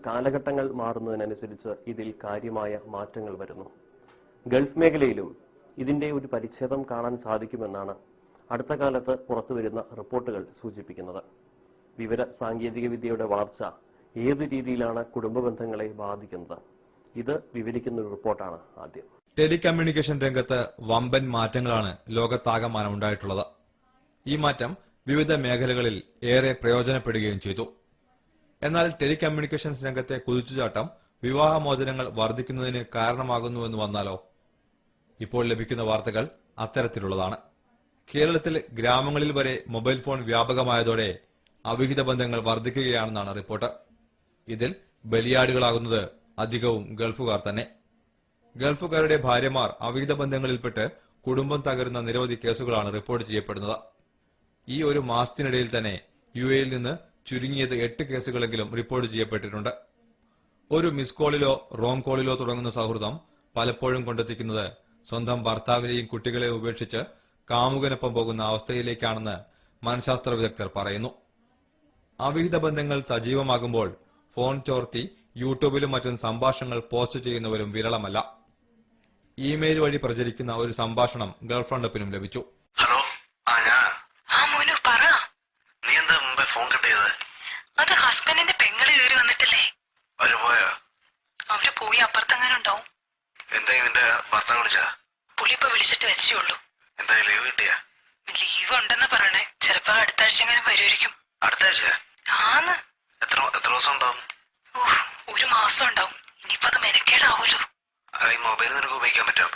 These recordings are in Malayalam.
കാലഘട്ടങ്ങൾ മാറുന്നതിനനുസരിച്ച് ഇതിൽ കാര്യമായ മാറ്റങ്ങൾ വരുന്നു. ഗൾഫ് മേഖലയിലും ഇതിന്റെ ഒരു പരിച്ഛേദം കാണാൻ സാധിക്കുമെന്നാണ് അടുത്ത കാലത്ത് പുറത്തുവരുന്ന റിപ്പോർട്ടുകൾ സൂചിപ്പിക്കുന്നത്. വിവര സാങ്കേതിക വിദ്യയുടെ വളർച്ച ഏത് രീതിയിലാണ് കുടുംബ ബന്ധങ്ങളെ ബാധിക്കുന്നത്? ഇത് വിവരിക്കുന്ന ഒരു റിപ്പോർട്ടാണ് ആദ്യം. ടെലികമ്മ്യൂണിക്കേഷൻ രംഗത്ത് വമ്പൻ മാറ്റങ്ങളാണ് ലോകത്താകമാനം ഉണ്ടായിട്ടുള്ളത്. ഈ മാറ്റം വിവിധ മേഖലകളിൽ ഏറെ പ്രയോജനപ്പെടുകയും ചെയ്തു. എന്നാൽ ടെലികമ്മ്യൂണിക്കേഷൻസ് രംഗത്തെ കുതിച്ചുചാട്ടം വിവാഹമോചനങ്ങൾ വർദ്ധിക്കുന്നതിന് കാരണമാകുന്നുവെന്ന് വന്നാലോ? ഇപ്പോൾ ലഭിക്കുന്ന വാർത്തകൾ അത്തരത്തിലുള്ളതാണ്. കേരളത്തിൽ ഗ്രാമങ്ങളിൽ വരെ മൊബൈൽ ഫോൺ വ്യാപകമായതോടെ അവിഹിത ബന്ധങ്ങൾ വർദ്ധിക്കുകയാണെന്നാണ് റിപ്പോർട്ട്. ഇതിൽ ബലിയാടുകളാകുന്നത് അധികവും ഗൾഫുകാർ തന്നെ. ഗൾഫുകാരുടെ ഭാര്യമാർ അവിഹിത ബന്ധങ്ങളിൽപ്പെട്ട് കുടുംബം തകരുന്ന നിരവധി കേസുകളാണ് റിപ്പോർട്ട് ചെയ്യപ്പെടുന്നത്. ഈ ഒരു മാസത്തിനിടയിൽ തന്നെ യുഎയിൽ നിന്ന് ചുരുങ്ങിയത് 8 കേസുകളെങ്കിലും റിപ്പോർട്ട് ചെയ്യപ്പെട്ടിട്ടുണ്ട്. ഒരു മിസ് കോളിലോ റോങ് കോളിലോ തുടങ്ങുന്ന സൗഹൃദം പലപ്പോഴും കൊണ്ടെത്തിക്കുന്നത് സ്വന്തം ഭർത്താവിനെയും കുട്ടികളെ ഉപേക്ഷിച്ച് കാമുകനൊപ്പം പോകുന്ന അവസ്ഥയിലേക്കാണെന്ന് മനഃശാസ്ത്ര വിദഗ്ധർ പറയുന്നു. അവിഹിത ബന്ധങ്ങൾ സജീവമാകുമ്പോൾ ഫോൺ ചോർത്തി യൂട്യൂബിലും മറ്റും സംഭാഷണങ്ങൾ പോസ്റ്റ് ചെയ്യുന്നവരും വിരളമല്ല. ഇമെയിൽ വഴി പ്രചരിക്കുന്ന ഒരു സംഭാഷണം ഗൾഫ് റൗണ്ടപ്പിനും ലഭിച്ചു. ഹലോ, മോനു പറ. നീ എന്താ മുമ്പേ ഫോൺ കിട്ടിയത്? അത് ഹസ്ബൻഡിന്റെ പെങ്ങള് കയറി വന്നിട്ടില്ലേ? അവര് പോയി അപ്പുറത്തെങ്ങാനുണ്ടാവും. എന്തായി നിന്റെ ഭർത്താവ് വിളിച്ചാ? പുള്ളി ഇപ്പൊ വിളിച്ചിട്ട് വെച്ചേ ഉള്ളൂ. എന്തായി ലീവ് കിട്ടിയാ? ലീവ് ഉണ്ടെന്ന് പറയണേ. ചിലപ്പോ അടുത്ത ആഴ്ച എങ്ങനെ വരുമായിരിക്കും. അടുത്ത ആഴ്ച? ആന്ന്. എത്ര ദിവസം ഉണ്ടാവും? ഒരു മാസം ഉണ്ടാവും. ഇനിയിപ്പോ അത് മെനക്കേടാവൂലോ. ഈ മൊബൈൽ നിനക്ക് ഉപയോഗിക്കാൻ പറ്റും?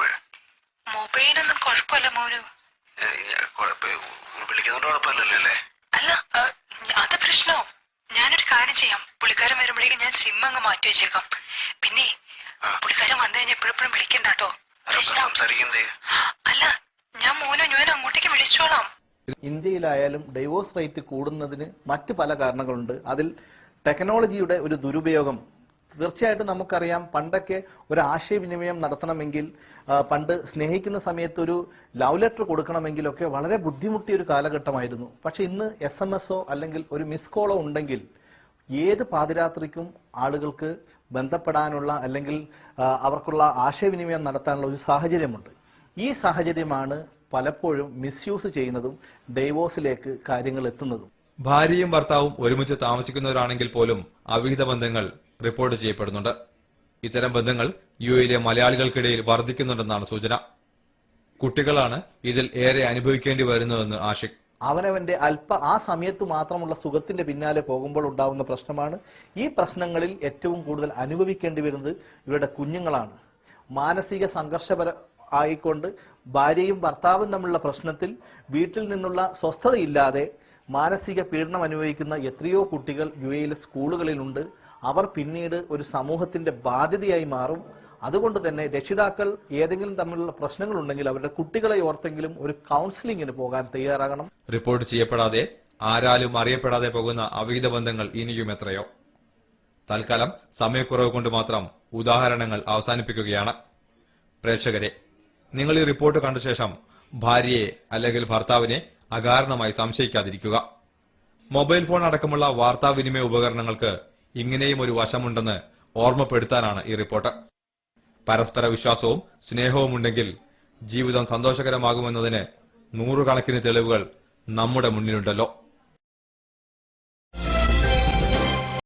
മൊബൈലൊന്നും കുഴപ്പമില്ല മോനു. വിളിക്കുന്നോണ്ട് കുഴപ്പമില്ലല്ലോ അല്ലേ? അല്ല, അത് പ്രശ്നോ? ഞാനൊരു കാര്യം ചെയ്യാം. പുള്ളിക്കാരൻ വരുമ്പോഴേക്കും ഞാൻ സിം അങ്ങ് മാറ്റി വെച്ചേക്കാം. പിന്നെ പുള്ളിക്കാരൻ വന്നു കഴിഞ്ഞാൽ എപ്പോഴെപ്പോഴും വിളിക്കണ്ടോ? അല്ല, ഞാൻ അങ്ങോട്ടേക്ക് വിളിച്ചോളാം. ഇന്ത്യയിലായാലും ഡൈവോഴ്സ് റേറ്റ് കൂടുന്നതിന് മറ്റ് പല കാരണങ്ങളുണ്ട്. അതിൽ ടെക്നോളജിയുടെ ഒരു ദുരുപയോഗം തീർച്ചയായിട്ടും നമുക്കറിയാം. പണ്ടൊക്കെ ഒരു ആശയവിനിമയം നടത്തണമെങ്കിൽ, പണ്ട് സ്നേഹിക്കുന്ന സമയത്ത് ഒരു ലവ് ലെറ്റർ കൊടുക്കണമെങ്കിലൊക്കെ വളരെ ബുദ്ധിമുട്ടിയ ഒരു കാലഘട്ടമായിരുന്നു. പക്ഷെ ഇന്ന് SMS അല്ലെങ്കിൽ ഒരു മിസ് കോളോ ഉണ്ടെങ്കിൽ ഏത് പാതിരാത്രിക്കും ആളുകൾക്ക് ബന്ധപ്പെടാനുള്ള അല്ലെങ്കിൽ അവർക്കുള്ള ആശയവിനിമയം നടത്താനുള്ള ഒരു സാഹചര്യമുണ്ട്. ഈ സാഹചര്യമാണ് പലപ്പോഴും മിസ്യൂസ് ചെയ്യുന്നതും ഡൈവോഴ്സിലേക്ക് കാര്യങ്ങൾ എത്തുന്നതും. ഭാര്യയും ഭർത്താവും ഒരുമിച്ച് താമസിക്കുന്നവരാണെങ്കിൽ പോലും അവിഹിത ബന്ധങ്ങൾ റിപ്പോർട്ട് ചെയ്യപ്പെടുന്നുണ്ട്. ഇത്തരം ബന്ധങ്ങൾ യുഎയിലെ മലയാളികൾക്കിടയിൽ വർദ്ധിക്കുന്നുണ്ടെന്നാണ് സൂചന. കുട്ടികളാണ് ഇതിൽ ഏറെ അനുഭവിക്കേണ്ടി വരുന്നതെന്ന് ആഷിഖ്. അവനവന്റെ ആ സമയത്ത് മാത്രമുള്ള സുഖത്തിന്റെ പിന്നാലെ പോകുമ്പോൾ ഉണ്ടാവുന്ന പ്രശ്നമാണ്. ഈ പ്രശ്നങ്ങളിൽ ഏറ്റവും കൂടുതൽ അനുഭവിക്കേണ്ടി വരുന്നത് ഇവരുടെ കുഞ്ഞുങ്ങളാണ്. മാനസിക സംഘർഷപര ആയിക്കൊണ്ട് ഭാര്യയും ഭർത്താവും തമ്മിലുള്ള പ്രശ്നത്തിൽ വീട്ടിൽ നിന്നുള്ള സ്വസ്ഥതയില്ലാതെ മാനസിക പീഡനം അനുഭവിക്കുന്ന എത്രയോ കുട്ടികൾ യുഎയിലെ സ്കൂളുകളിലുണ്ട്. അവർ പിന്നീട് ഒരു സമൂഹത്തിന്റെ ബാധ്യതയായി മാറും. അതുകൊണ്ട് തന്നെ രക്ഷിതാക്കൾ ഏതെങ്കിലും തമ്മിലുള്ള പ്രശ്നങ്ങൾ ഉണ്ടെങ്കിൽ അവരുടെ കുട്ടികളെ ഓർത്തെങ്കിലും ഒരു കൗൺസിലിംഗിന് പോകാൻ തയ്യാറാകണം. റിപ്പോർട്ട് ചെയ്യപ്പെടാതെ ആരാലും അറിയപ്പെടാതെ പോകുന്ന അവിഹിത ബന്ധങ്ങൾ ഇനിയും എത്രയോ. തൽക്കാലം സമയക്കുറവ് കൊണ്ട് മാത്രം ഉദാഹരണങ്ങൾ അവസാനിപ്പിക്കുകയാണ്. പ്രേക്ഷകരെ, നിങ്ങൾ ഈ റിപ്പോർട്ട് കണ്ട ശേഷം ഭാര്യയെ അല്ലെങ്കിൽ ഭർത്താവിനെ അകാരണമായി സംശയിക്കാതിരിക്കുക. മൊബൈൽ ഫോൺ അടക്കമുള്ള വാർത്താവിനിമയ ഉപകരണങ്ങൾക്ക് ഇങ്ങനെയും ഒരു വശമുണ്ടെന്ന് ഓർമ്മപ്പെടുത്താനാണ് ഈ റിപ്പോർട്ട്. പരസ്പര വിശ്വാസവും സ്നേഹവും ഉണ്ടെങ്കിൽ ജീവിതം സന്തോഷകരമാകുമെന്നതിന് നൂറുകണക്കിന് തെളിവുകൾ നമ്മുടെ മുന്നിലുണ്ടല്ലോ.